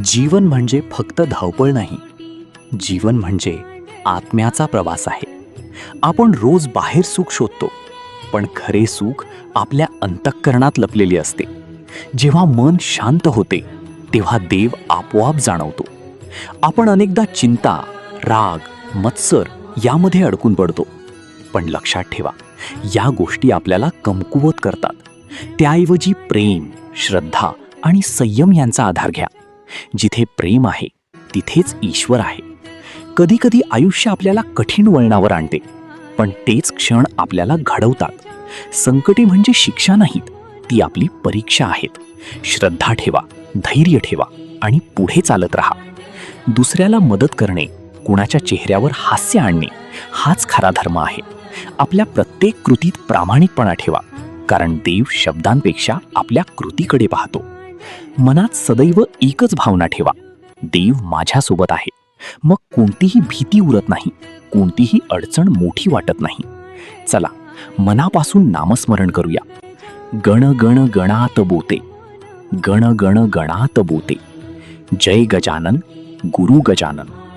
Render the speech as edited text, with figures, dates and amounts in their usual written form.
जीवन म्हणजे फक्त धावपळ नाही. जीवन म्हणजे आत्म्याचा प्रवास आहे. आपण रोज बाहेर सुख शोधतो, पण खरे सुख आपल्या अंतःकरणात लपलेले असते. जेव्हा मन शांत होते तेव्हा देव आपोआप जाणवतो. आपण अनेकदा चिंता, राग, मत्सर यामध्ये अडकून पडतो. पण लक्षात ठेवा, या गोष्टी आपल्याला कमकुवत करतात. त्याऐवजी प्रेम, श्रद्धा आणि संयम यांचा आधार घ्या. जिथे प्रेम आहे तिथेच ईश्वर आहे. कधी कधी आयुष्य आपल्याला कठीण वळणावर आणते, पण तेच क्षण आपल्याला घडवतात. संकटे म्हणजे शिक्षा नाहीत, ती आपली परीक्षा आहेत. श्रद्धा ठेवा, धैर्य ठेवा आणि पुढे चालत राहा. दुसऱ्याला मदत करणे, कुणाच्या चेहऱ्यावर हास्य आणणे हाच खरा धर्म आहे. आपल्या प्रत्येक कृतीत प्रामाणिकपणा ठेवा, कारण देव शब्दांपेक्षा आपल्या कृतीकडे पाहतो. मनात सदैव एकच भावना ठेवा, देव माझ्यासोबत आहे. मग कोणतीही भीती उरत नाही, कोणतीही अडचण मोठी वाटत नाही. चला, मनापासून नामस्मरण करूया. गण गण गणात बोते, गण गण गणात बोते. जय गजानन, गुरु गजानन.